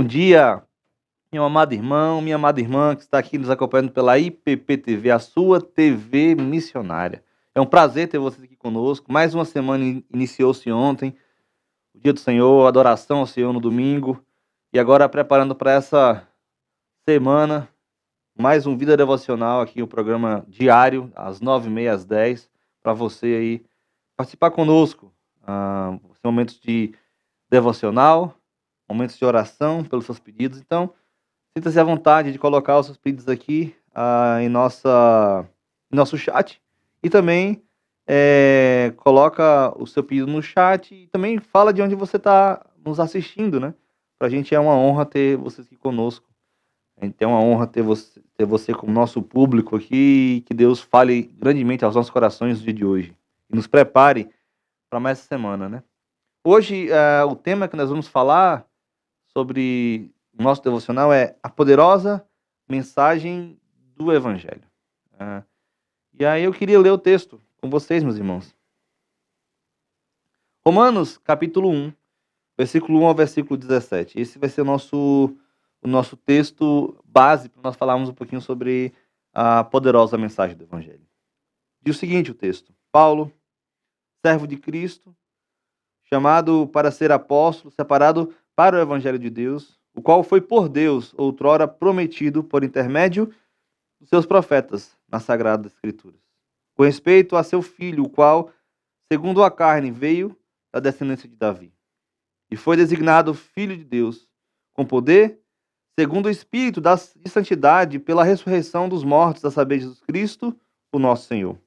Bom dia, meu amado irmão, minha amada irmã que está aqui nos acompanhando pela IPP-TV, a sua TV missionária. É um prazer ter vocês aqui conosco. Mais uma semana iniciou-se ontem, o dia do Senhor, adoração ao Senhor no domingo. E agora preparando para essa semana, mais um Vida Devocional aqui, o programa diário, às 9h30, às 10h, para você aí participar conosco. São momentos de devocional, momentos de oração pelos seus pedidos. Então, sinta-se à vontade de colocar os seus pedidos aqui em nosso chat. E também coloca o seu pedido no chat e também fala de onde você está nos assistindo, né? Para a gente é uma honra ter vocês aqui conosco. A gente é uma honra ter você como nosso público aqui e que Deus fale grandemente aos nossos corações no dia de hoje. E nos prepare para mais essa semana, né? Hoje, o tema que nós vamos falar sobre o nosso devocional é a poderosa mensagem do Evangelho. E aí eu queria ler o texto com vocês, meus irmãos. Romanos, capítulo 1, versículo 1 ao versículo 17. Esse vai ser o nosso texto base para nós falarmos um pouquinho sobre a poderosa mensagem do Evangelho. Diz o seguinte o texto: Paulo, servo de Cristo, chamado para ser apóstolo, separado para o Evangelho de Deus, o qual foi por Deus outrora prometido por intermédio dos seus profetas nas Sagradas Escrituras, com respeito a seu filho, o qual, segundo a carne, veio da descendência de Davi, e foi designado Filho de Deus, com poder, segundo o Espírito de santidade, pela ressurreição dos mortos, a saber, Jesus Cristo, o nosso Senhor,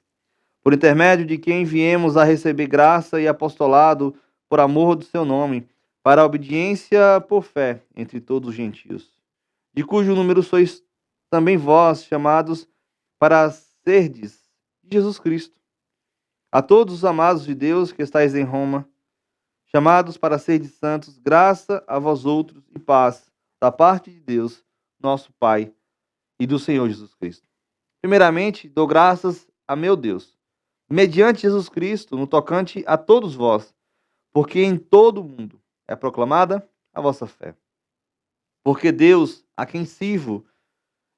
por intermédio de quem viemos a receber graça e apostolado por amor do seu nome, para a obediência por fé entre todos os gentios, de cujo número sois também vós, chamados para serdes de Jesus Cristo. A todos os amados de Deus que estáis em Roma, chamados para serdes santos, graça a vós outros e paz, da parte de Deus, nosso Pai, e do Senhor Jesus Cristo. Primeiramente, dou graças a meu Deus, mediante Jesus Cristo, no tocante a todos vós, porque em todo o mundo é proclamada a vossa fé. Porque Deus, a quem sirvo,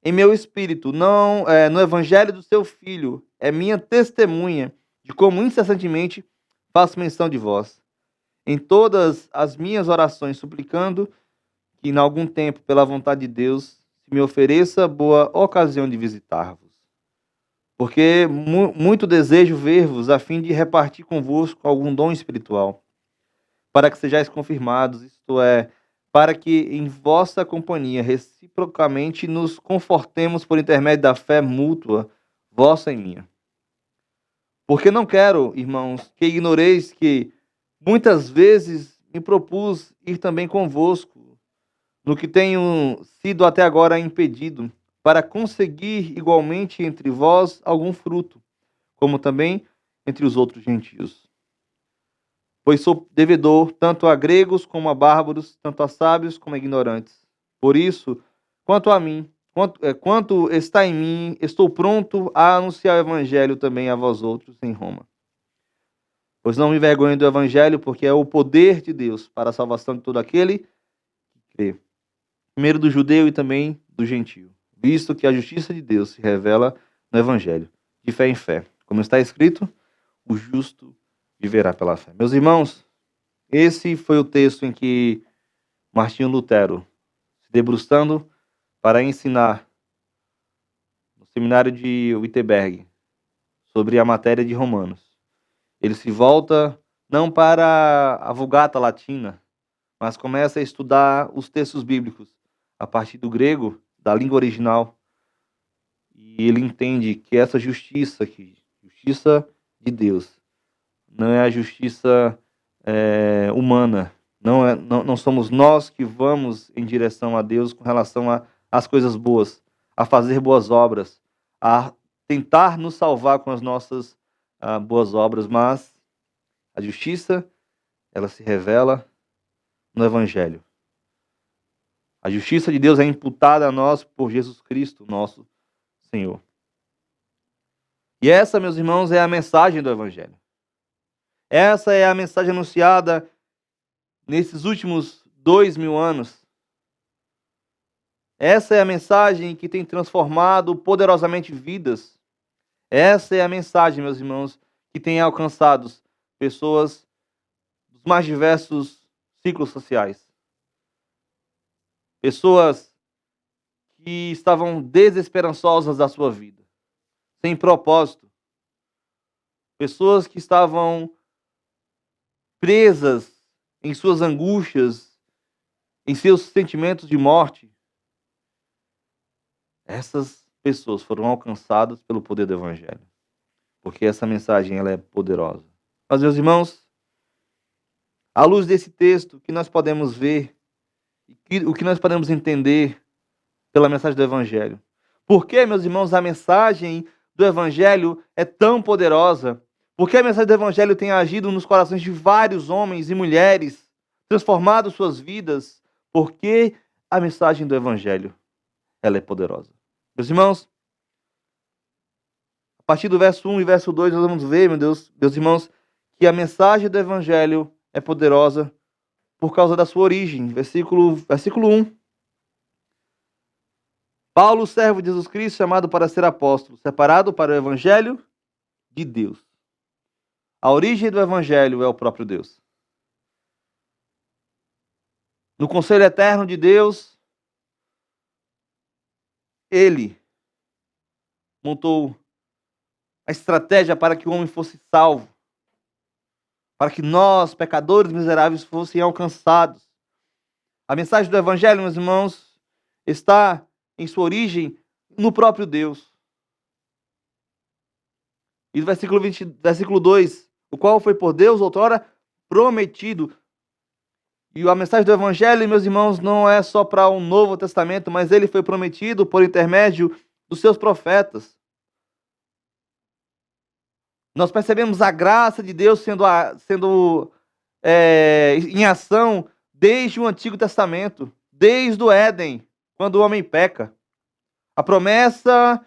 em meu espírito, no evangelho do seu Filho, é minha testemunha de como incessantemente faço menção de vós, em todas as minhas orações, suplicando que, em algum tempo, pela vontade de Deus, se me ofereça boa ocasião de visitar-vos. Porque muito desejo ver-vos, a fim de repartir convosco algum dom espiritual, para que sejais confirmados, isto é, para que em vossa companhia reciprocamente nos confortemos por intermédio da fé mútua, vossa e minha. Porque não quero, irmãos, que ignoreis que muitas vezes me propus ir também convosco, no que tenho sido até agora impedido, para conseguir igualmente entre vós algum fruto, como também entre os outros gentios. Pois sou devedor tanto a gregos como a bárbaros, tanto a sábios como a ignorantes. Por isso, quanto a mim, quanto está em mim, estou pronto a anunciar o evangelho também a vós outros em Roma. Pois não me envergonho do evangelho, porque é o poder de Deus para a salvação de todo aquele que crê. Primeiro do judeu e também do gentio, visto que a justiça de Deus se revela no evangelho, de fé em fé. Como está escrito, o justo viverá pela fé. Meus irmãos, esse foi o texto em que Martinho Lutero, se debruçando para ensinar no seminário de Wittenberg sobre a matéria de Romanos, ele se volta não para a Vulgata Latina, mas começa a estudar os textos bíblicos a partir do grego, da língua original, e ele entende que essa justiça aqui, justiça de Deus, não é a justiça humana. Não somos nós que vamos em direção a Deus com relação às coisas boas, a fazer boas obras, a tentar nos salvar com as nossas boas obras, mas a justiça, ela se revela no Evangelho. A justiça de Deus é imputada a nós por Jesus Cristo, nosso Senhor. E essa, meus irmãos, é a mensagem do Evangelho. Essa é a mensagem anunciada nesses últimos 2000 anos, Essa é a mensagem que tem transformado poderosamente vidas. Essa é a mensagem, meus irmãos, que tem alcançado pessoas dos mais diversos ciclos sociais. Pessoas que estavam desesperançosas da sua vida, sem propósito. Pessoas que estavam presas em suas angústias, em seus sentimentos de morte. Essas pessoas foram alcançadas pelo poder do Evangelho, porque essa mensagem ela é poderosa. Mas, meus irmãos, à luz desse texto, o que nós podemos ver, o que nós podemos entender pela mensagem do Evangelho? Por que, meus irmãos, a mensagem do Evangelho é tão poderosa? Por que a mensagem do Evangelho tem agido nos corações de vários homens e mulheres, transformado suas vidas? Por que a mensagem do Evangelho ela é poderosa? Meus irmãos, a partir do verso 1 e verso 2, nós vamos ver, meus irmãos, que a mensagem do Evangelho é poderosa por causa da sua origem. Versículo 1. Paulo, servo de Jesus Cristo, chamado para ser apóstolo, separado para o Evangelho de Deus. A origem do Evangelho é o próprio Deus. No conselho eterno de Deus, Ele montou a estratégia para que o homem fosse salvo, para que nós, pecadores miseráveis, fossem alcançados. A mensagem do Evangelho, meus irmãos, está em sua origem no próprio Deus. E no versículo 2, o qual foi por Deus outrora prometido. E a mensagem do Evangelho, meus irmãos, não é só para o Novo Testamento, mas ele foi prometido por intermédio dos seus profetas. Nós percebemos a graça de Deus sendo em ação desde o Antigo Testamento, desde o Éden, quando o homem peca. A promessa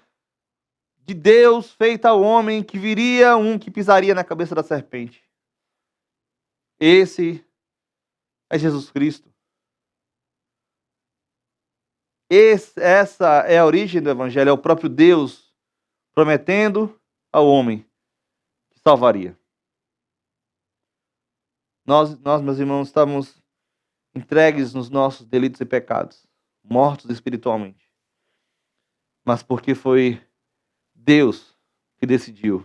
de Deus feita ao homem que viria um que pisaria na cabeça da serpente. Esse é Jesus Cristo. Essa é a origem do Evangelho, é o próprio Deus prometendo ao homem que salvaria. Nós, meus irmãos, estamos entregues nos nossos delitos e pecados, mortos espiritualmente. Mas porque foi Deus que decidiu,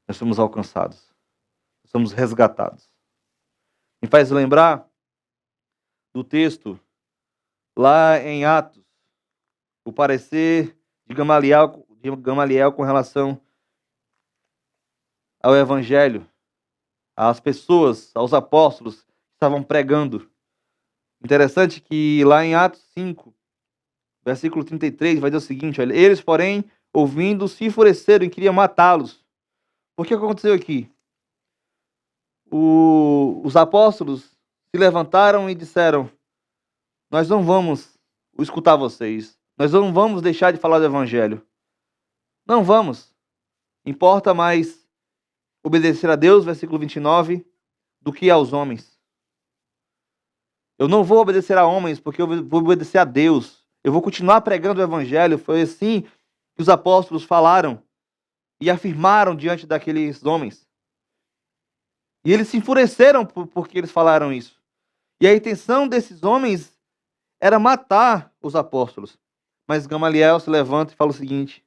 nós somos alcançados, nós somos resgatados. Me faz lembrar do texto lá em Atos, o parecer de Gamaliel com relação ao Evangelho, às pessoas, aos apóstolos que estavam pregando. Interessante que lá em Atos 5, versículo 33, vai dizer o seguinte: olha, eles, porém, ouvindo, se enfureceram e queriam matá-los. Por que aconteceu aqui? Os apóstolos se levantaram e disseram: nós não vamos escutar vocês, nós não vamos deixar de falar do Evangelho. Não vamos. Importa mais obedecer a Deus, versículo 29, do que aos homens. Eu não vou obedecer a homens, porque eu vou obedecer a Deus. Eu vou continuar pregando o Evangelho. Foi assim que os apóstolos falaram e afirmaram diante daqueles homens. E eles se enfureceram porque eles falaram isso. E a intenção desses homens era matar os apóstolos. Mas Gamaliel se levanta e fala o seguinte: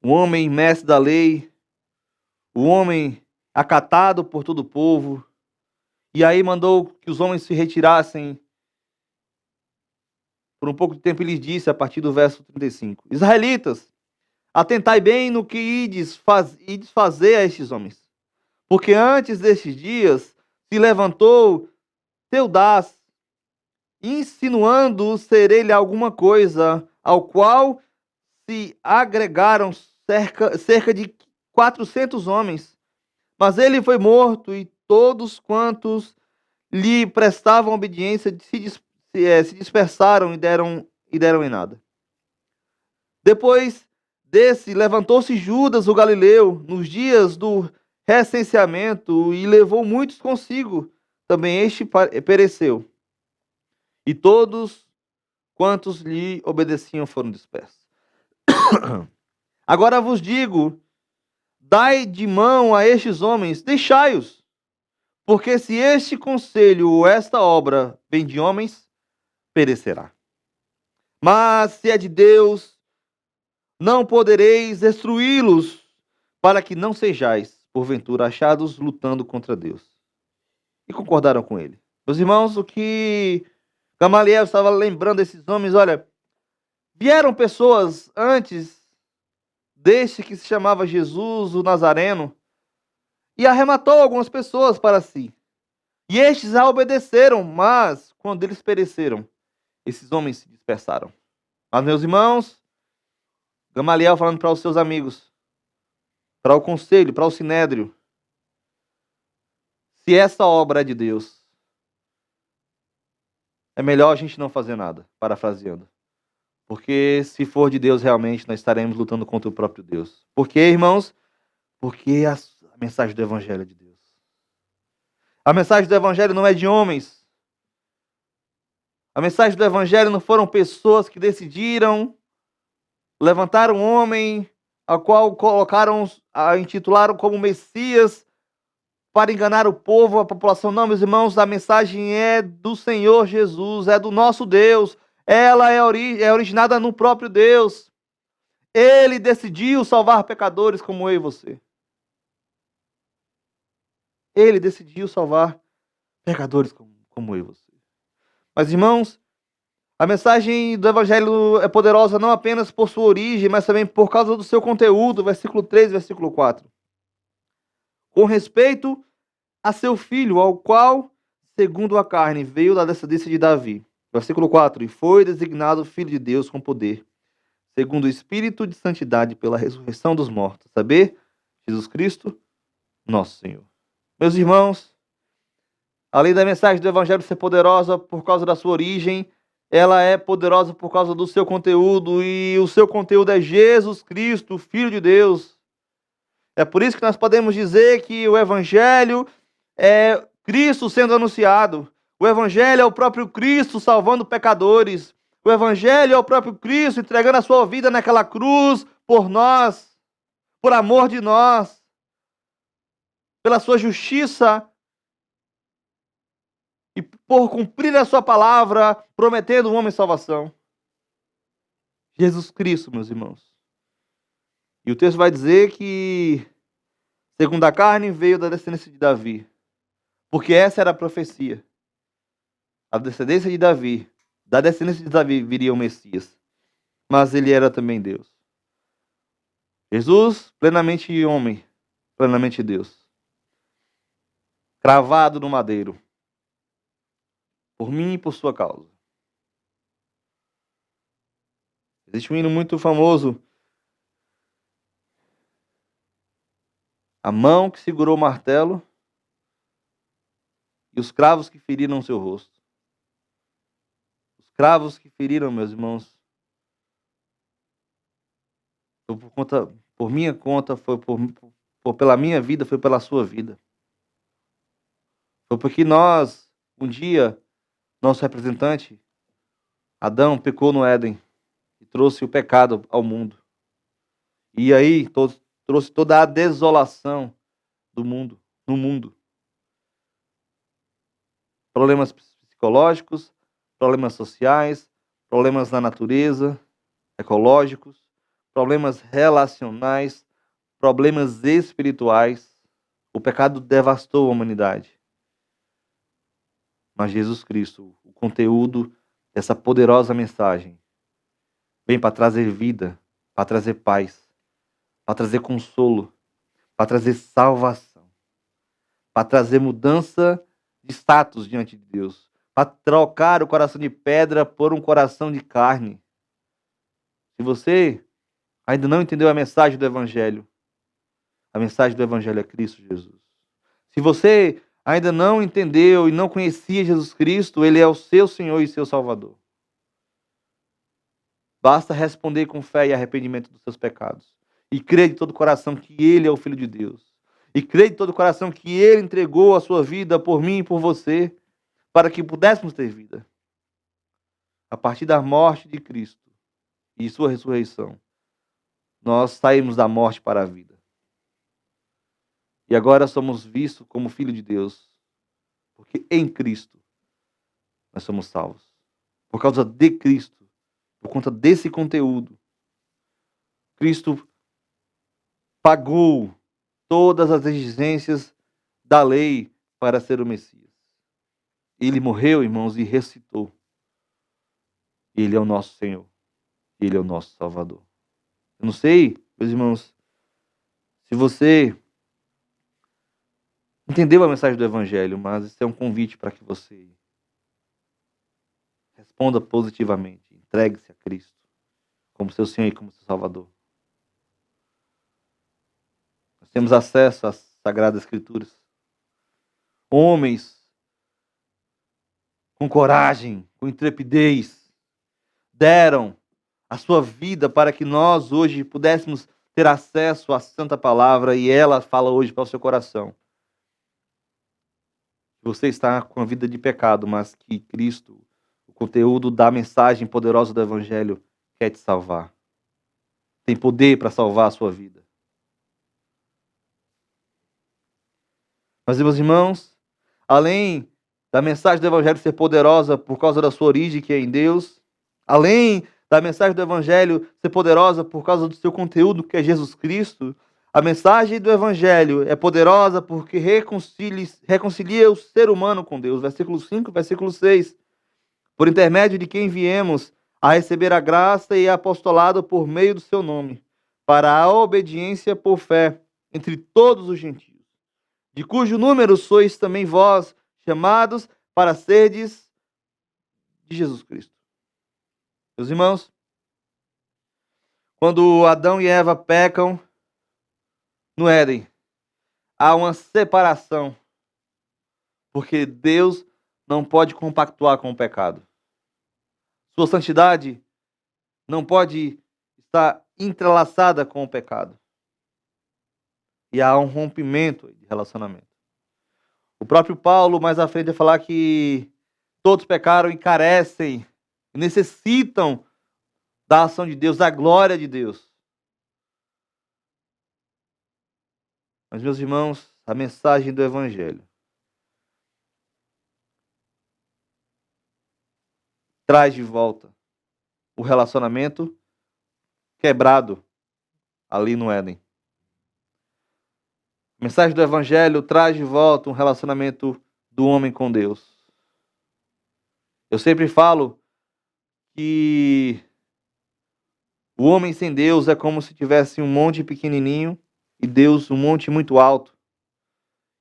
o homem mestre da lei, o homem acatado por todo o povo, e aí mandou que os homens se retirassem. Por um pouco de tempo ele disse, a partir do verso 35, israelitas, atentai bem no que ides fazer a estes homens, porque antes destes dias se levantou Teudas, insinuando ser ele alguma coisa, ao qual se agregaram cerca de 400 homens. Mas ele foi morto e todos quantos lhe prestavam obediência se dispersaram e deram em nada. Depois desse, levantou-se Judas, o Galileu, nos dias do recenseamento, e levou muitos consigo, também este pereceu, e todos quantos lhe obedeciam foram dispersos. Agora vos digo, dai de mão a estes homens, deixai-os, porque se este conselho ou esta obra vem de homens, perecerá. Mas se é de Deus, não podereis destruí-los, para que não sejais, porventura, achados lutando contra Deus. E concordaram com ele. Meus irmãos, o que Gamaliel estava lembrando desses homens, olha, vieram pessoas antes deste que se chamava Jesus, o Nazareno, e arrematou algumas pessoas para si. E estes a obedeceram, mas quando eles pereceram, esses homens se dispersaram. Mas, meus irmãos, Gamaliel falando para os seus amigos, para o conselho, para o sinédrio, se essa obra é de Deus, é melhor a gente não fazer nada, parafraseando. Porque se for de Deus realmente, nós estaremos lutando contra o próprio Deus. Por quê, irmãos? Porque a mensagem do Evangelho é de Deus. A mensagem do Evangelho não é de homens. A mensagem do Evangelho não foram pessoas que decidiram levantar um homem ao qual intitularam como Messias para enganar o povo, a população. Não, meus irmãos, a mensagem é do Senhor Jesus, é do nosso Deus. Ela é originada no próprio Deus. Ele decidiu salvar pecadores como eu e você. Ele decidiu salvar pecadores como eu e você. Mas, irmãos, a mensagem do Evangelho é poderosa não apenas por sua origem, mas também por causa do seu conteúdo, versículo 3, versículo 4. Com respeito a seu filho, ao qual, segundo a carne, veio da descendência de Davi. Versículo 4. E foi designado filho de Deus com poder, segundo o Espírito de santidade, pela ressurreição dos mortos. Saber? Jesus Cristo, nosso Senhor. Meus irmãos, além da mensagem do Evangelho ser poderosa por causa da sua origem, ela é poderosa por causa do seu conteúdo, e o seu conteúdo é Jesus Cristo, Filho de Deus. É por isso que nós podemos dizer que o Evangelho é Cristo sendo anunciado. O Evangelho é o próprio Cristo salvando pecadores. O Evangelho é o próprio Cristo entregando a sua vida naquela cruz por nós, por amor de nós, pela sua justiça e por cumprir a sua palavra, prometendo um homem salvação. Jesus Cristo, meus irmãos. E o texto vai dizer que, segundo a carne, veio da descendência de Davi. Porque essa era a profecia. A descendência de Davi. Da descendência de Davi viria o Messias. Mas ele era também Deus. Jesus, plenamente homem, plenamente Deus. Cravado no madeiro. Por mim e por sua causa. Existe um hino muito famoso. A mão que segurou o martelo e os cravos que feriram seu rosto. Os cravos que feriram, meus irmãos, foi por minha conta, foi pela minha vida, foi pela sua vida. Foi porque nós, um dia, nosso representante, Adão, pecou no Éden e trouxe o pecado ao mundo. E aí trouxe toda a desolação do mundo, no mundo. Problemas psicológicos, problemas sociais, problemas na natureza, ecológicos, problemas relacionais, problemas espirituais. O pecado devastou a humanidade. Mas Jesus Cristo, o conteúdo dessa poderosa mensagem, vem para trazer vida, para trazer paz, para trazer consolo, para trazer salvação, para trazer mudança de status diante de Deus, para trocar o coração de pedra por um coração de carne. Se você ainda não entendeu a mensagem do Evangelho, a mensagem do Evangelho é Cristo Jesus. Se você ainda não entendeu e não conhecia Jesus Cristo, Ele é o seu Senhor e seu Salvador. Basta responder com fé e arrependimento dos seus pecados. E crer de todo o coração que Ele é o Filho de Deus. e crê de todo o coração que Ele entregou a sua vida por mim e por você, para que pudéssemos ter vida. A partir da morte de Cristo e sua ressurreição, nós saímos da morte para a vida. E agora somos vistos como filho de Deus, porque em Cristo nós somos salvos. Por causa de Cristo, por conta desse conteúdo, Cristo pagou todas as exigências da lei para ser o Messias. Ele morreu, irmãos, e ressuscitou. Ele é o nosso Senhor. Ele é o nosso Salvador. Eu não sei, meus irmãos, se você entendeu a mensagem do Evangelho, mas isso é um convite para que você responda positivamente. Entregue-se a Cristo como seu Senhor e como seu Salvador. Nós temos acesso às Sagradas Escrituras. Homens com coragem, com intrepidez, deram a sua vida para que nós hoje pudéssemos ter acesso à Santa Palavra, e ela fala hoje para o seu coração. Você está com a vida de pecado, mas que Cristo, o conteúdo da mensagem poderosa do Evangelho, quer te salvar. Tem poder para salvar a sua vida. Mas, meus irmãos, além da mensagem do Evangelho ser poderosa por causa da sua origem, que é em Deus, além da mensagem do Evangelho ser poderosa por causa do seu conteúdo, que é Jesus Cristo, a mensagem do Evangelho é poderosa porque reconcilia o ser humano com Deus. Versículo 5, versículo 6. Por intermédio de quem viemos a receber a graça e apostolado por meio do seu nome, para a obediência por fé entre todos os gentios, de cujo número sois também vós, chamados para serdes de Jesus Cristo. Meus irmãos, quando Adão e Eva pecam no Éden, há uma separação, porque Deus não pode compactuar com o pecado. Sua santidade não pode estar entrelaçada com o pecado. E há um rompimento de relacionamento. O próprio Paulo, mais à frente, vai falar que todos pecaram e carecem, e necessitam da ação de Deus, da glória de Deus. Mas, meus irmãos, a mensagem do Evangelho traz de volta o relacionamento quebrado ali no Éden. A mensagem do Evangelho traz de volta um relacionamento do homem com Deus. Eu sempre falo que o homem sem Deus é como se tivesse um monte pequenininho e Deus um monte muito alto,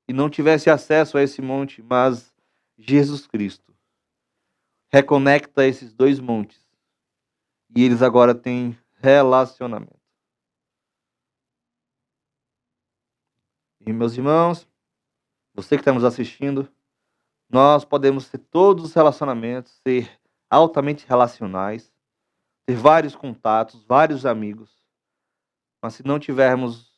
e não tivesse acesso a esse monte, mas Jesus Cristo reconecta esses dois montes e eles agora têm relacionamento. E, meus irmãos, você que está nos assistindo, nós podemos ter todos os relacionamentos, ser altamente relacionais, ter vários contatos, vários amigos, mas se não tivermos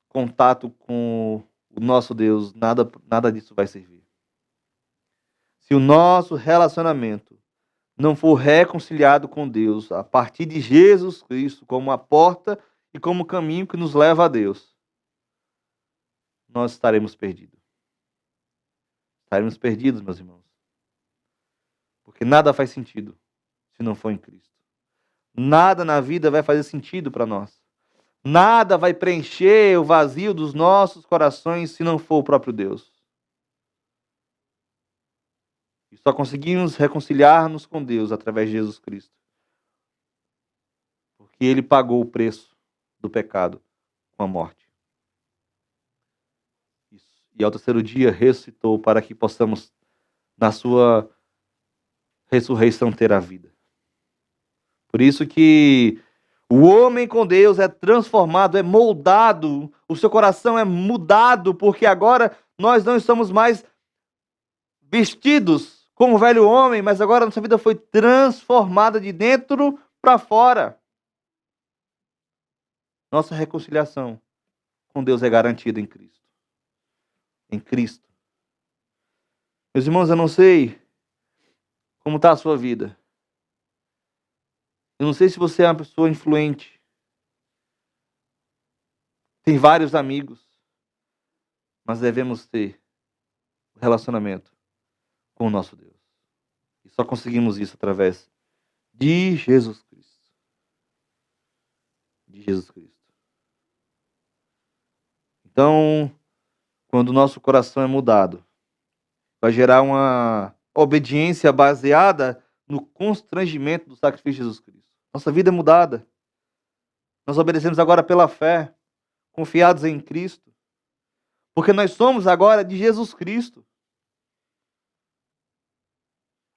contato com o nosso Deus, nada disso vai servir. Se o nosso relacionamento não for reconciliado com Deus a partir de Jesus Cristo como a porta e como o caminho que nos leva a Deus, nós estaremos perdidos. Estaremos perdidos, meus irmãos. Porque nada faz sentido se não for em Cristo. Nada na vida vai fazer sentido para nós. Nada vai preencher o vazio dos nossos corações se não for o próprio Deus. E só conseguimos reconciliar-nos com Deus através de Jesus Cristo. Porque Ele pagou o preço do pecado com a morte. E ao terceiro dia ressuscitou para que possamos, na sua ressurreição, ter a vida. Por isso que o homem com Deus é transformado, é moldado, o seu coração é mudado, porque agora nós não estamos mais vestidos como o velho homem, mas agora nossa vida foi transformada de dentro para fora. Nossa reconciliação com Deus é garantida em Cristo. em Cristo. Meus irmãos, eu não sei como está a sua vida. Eu não sei se você é uma pessoa influente. Tem vários amigos. Mas devemos ter um relacionamento com o nosso Deus. E só conseguimos isso através de Jesus Cristo. De Jesus Cristo. Então, quando o nosso coração é mudado, vai gerar uma obediência baseada no constrangimento do sacrifício de Jesus Cristo. Nossa vida é mudada. Nós obedecemos agora pela fé, confiados em Cristo. Porque nós somos agora de Jesus Cristo.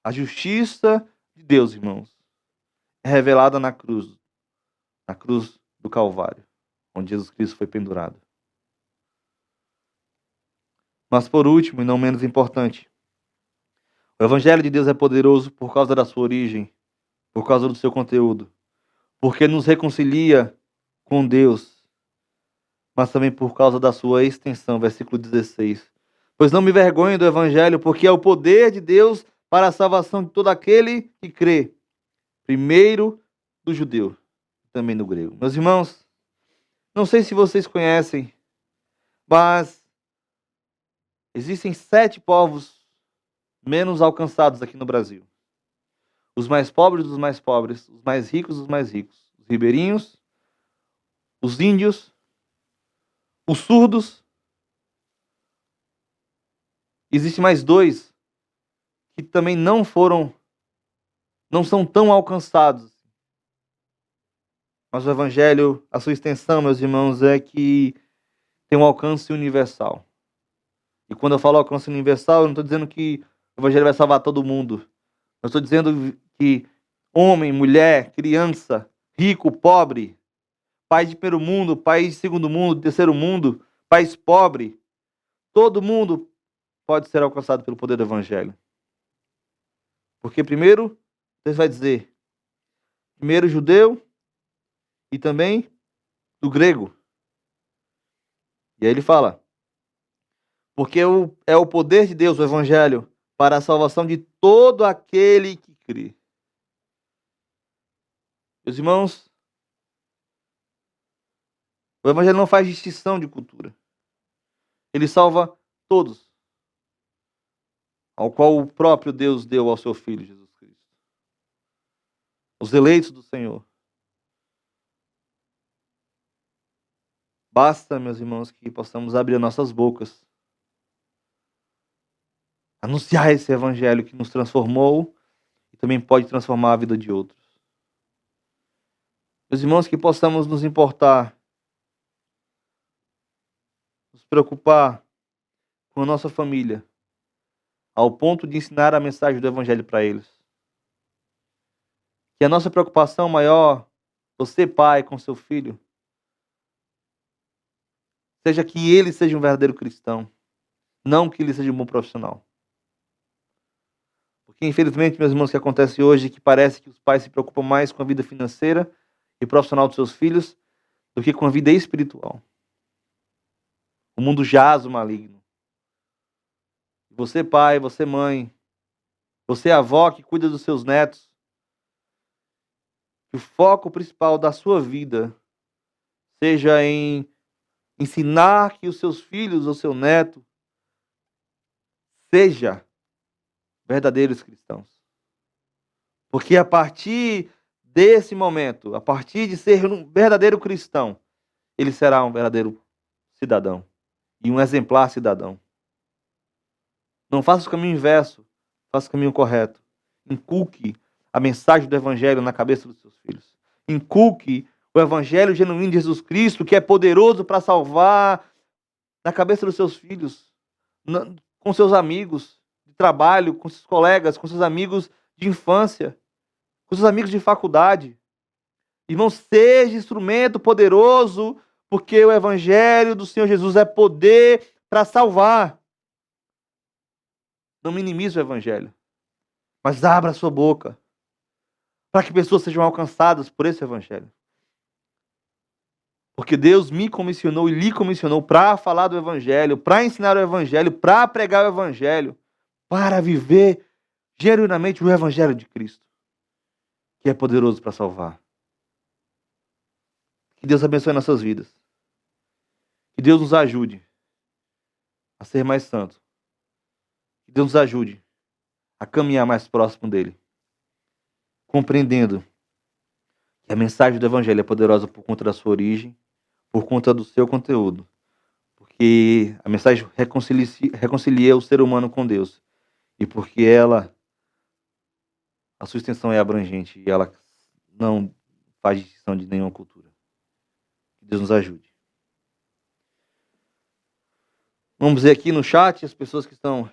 A justiça de Deus, irmãos, é revelada na cruz do Calvário, onde Jesus Cristo foi pendurado. Mas por último, e não menos importante, o Evangelho de Deus é poderoso por causa da sua origem, por causa do seu conteúdo, porque nos reconcilia com Deus, mas também por causa da sua extensão, versículo 16. Pois não me vergonho do Evangelho, porque é o poder de Deus para a salvação de todo aquele que crê, primeiro do judeu, também do grego. Meus irmãos, não sei se vocês conhecem, mas existem 7 povos menos alcançados aqui no Brasil. Os mais pobres dos mais pobres, os mais ricos dos mais ricos. Os ribeirinhos, os índios, os surdos. Existem mais 2 que também não são tão alcançados. Mas o Evangelho, a sua extensão, meus irmãos, é que tem um alcance universal. E quando eu falo alcance universal, eu não estou dizendo que o Evangelho vai salvar todo mundo. Eu estou dizendo que homem, mulher, criança, rico, pobre, país de primeiro mundo, país de segundo mundo, terceiro mundo, país pobre, todo mundo pode ser alcançado pelo poder do Evangelho. Porque primeiro, Deus vai dizer, primeiro judeu e também do grego. E aí ele fala, porque é o poder de Deus, o Evangelho, para a salvação de todo aquele que crê. Meus irmãos, o Evangelho não faz distinção de cultura. Ele salva todos, ao qual o próprio Deus deu ao seu Filho, Jesus Cristo. Os eleitos do Senhor. Basta, meus irmãos, que possamos abrir nossas bocas, anunciar esse Evangelho que nos transformou e também pode transformar a vida de outros. Meus irmãos, que possamos nos importar, nos preocupar com a nossa família, ao ponto de ensinar a mensagem do Evangelho para eles. Que a nossa preocupação maior, você pai com seu filho, seja que ele seja um verdadeiro cristão, não que ele seja um bom profissional. Porque infelizmente, meus irmãos, o que acontece hoje é que parece que os pais se preocupam mais com a vida financeira e profissional dos seus filhos do que com a vida espiritual. O mundo jaz o maligno. Você pai, você mãe, você avó que cuida dos seus netos, que o foco principal da sua vida seja em ensinar que os seus filhos ou seu neto seja verdadeiros cristãos. Porque a partir desse momento, a partir de ser um verdadeiro cristão, ele será um verdadeiro cidadão e um exemplar cidadão. Não faça o caminho inverso, faça o caminho correto. Inculque a mensagem do Evangelho na cabeça dos seus filhos. Inculque o Evangelho genuíno de Jesus Cristo, que é poderoso para salvar, na cabeça dos seus filhos, com seus amigos de trabalho, com seus colegas, com seus amigos de infância, com seus amigos de faculdade. Irmão, seja instrumento poderoso, porque o Evangelho do Senhor Jesus é poder para salvar. Não minimize o Evangelho, mas abra a sua boca para que pessoas sejam alcançadas por esse Evangelho. Porque Deus me comissionou e lhe comissionou para falar do Evangelho, para ensinar o Evangelho, para pregar o Evangelho, para viver genuinamente o Evangelho de Cristo, que é poderoso para salvar. Que Deus abençoe nossas vidas. Que Deus nos ajude a ser mais santos. Que Deus nos ajude a caminhar mais próximo dele, compreendendo que a mensagem do Evangelho é poderosa por conta da sua origem, por conta do seu conteúdo. Porque a mensagem reconcilia o ser humano com Deus. E porque a sua extensão é abrangente e ela não faz distinção de nenhuma cultura. Que Deus nos ajude. Vamos ver aqui no chat as pessoas que estão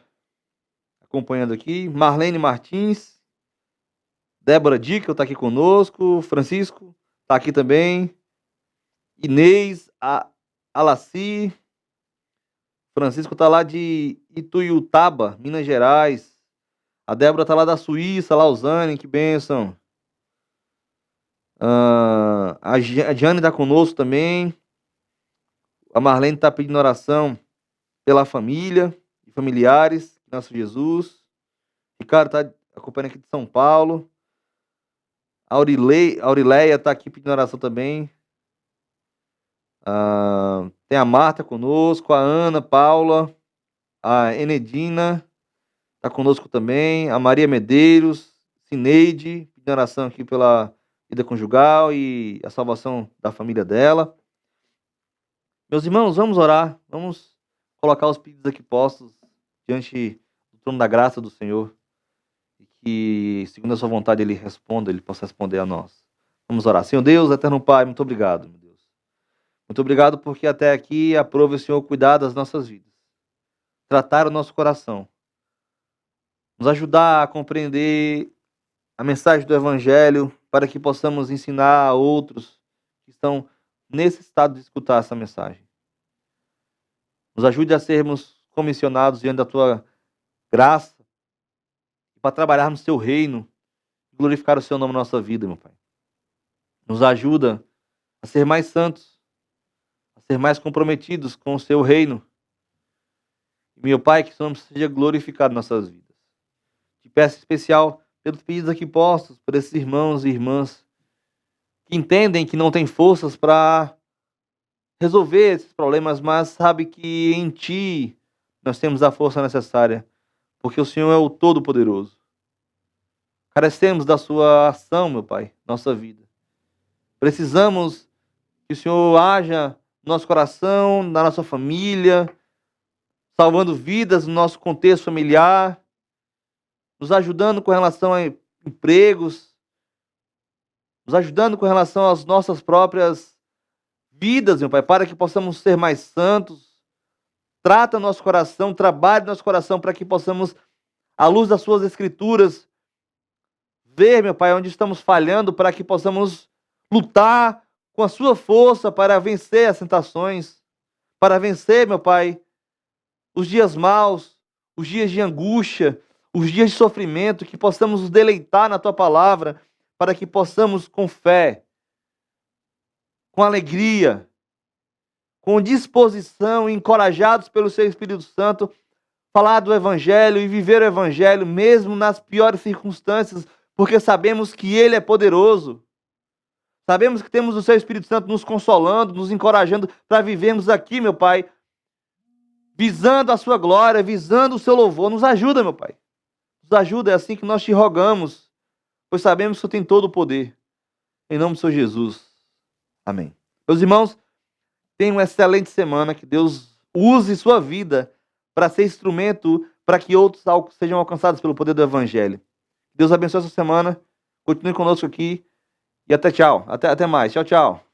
acompanhando aqui. Marlene Martins, Débora Dickel está aqui conosco, Francisco está aqui também, Inês Alaci, Francisco está lá de Ituiutaba, Minas Gerais. A Débora está lá da Suíça, Lausanne, que bênção. A Jane está conosco também. A Marlene está pedindo oração pela família e familiares, nosso Jesus. Ricardo está acompanhando aqui de São Paulo. A Aurileia está aqui pedindo oração também. Tem a Marta conosco, a Ana Paula, a Enedina está conosco também, a Maria Medeiros, Cineide, pedindo oração aqui pela vida conjugal e a salvação da família dela. Meus irmãos, vamos orar, vamos colocar os pedidos aqui postos diante do trono da graça do Senhor e que, segundo a sua vontade, Ele responda, Ele possa responder a nós. Vamos orar. Senhor Deus, eterno Pai, muito obrigado, meu Deus. Muito obrigado porque até aqui aprove o Senhor cuidar das nossas vidas, tratar o nosso coração, nos ajudar a compreender a mensagem do Evangelho para que possamos ensinar a outros que estão nesse estado de escutar essa mensagem. Nos ajude a sermos comissionados diante da Tua graça para trabalharmos no Seu reino e glorificar o Seu nome na nossa vida, meu Pai. Nos ajuda a ser mais santos, a ser mais comprometidos com o Seu reino. E, meu Pai, que o Seu nome seja glorificado em nossas vidas. Te peço em especial pelos pedidos aqui postos, por esses irmãos e irmãs que entendem que não têm forças para resolver esses problemas, mas sabe que em Ti nós temos a força necessária, porque o Senhor é o Todo-Poderoso. Carecemos da Sua ação, meu Pai, nossa vida. Precisamos que o Senhor haja no nosso coração, na nossa família, salvando vidas no nosso contexto familiar, nos ajudando com relação a empregos, nos ajudando com relação às nossas próprias vidas, meu Pai, para que possamos ser mais santos. Trata nosso coração, trabalhe nosso coração para que possamos, à luz das Suas Escrituras, ver, meu Pai, onde estamos falhando, para que possamos lutar com a Sua força para vencer as tentações, para vencer, meu Pai, os dias maus, os dias de angústia, os dias de sofrimento, que possamos nos deleitar na Tua palavra, para que possamos com fé, com alegria, com disposição, encorajados pelo Seu Espírito Santo, falar do Evangelho e viver o Evangelho, mesmo nas piores circunstâncias, porque sabemos que Ele é poderoso. Sabemos que temos o Seu Espírito Santo nos consolando, nos encorajando para vivermos aqui, meu Pai, visando a Sua glória, visando o Seu louvor. Nos ajuda, meu Pai. Nos ajuda, é assim que nós te rogamos, pois sabemos que o Senhor tem todo o poder. Em nome do Senhor Jesus. Amém. Meus irmãos, tenham uma excelente semana, que Deus use sua vida para ser instrumento para que outros sejam alcançados pelo poder do Evangelho. Deus abençoe essa semana, continue conosco aqui e até tchau, até mais, tchau, tchau.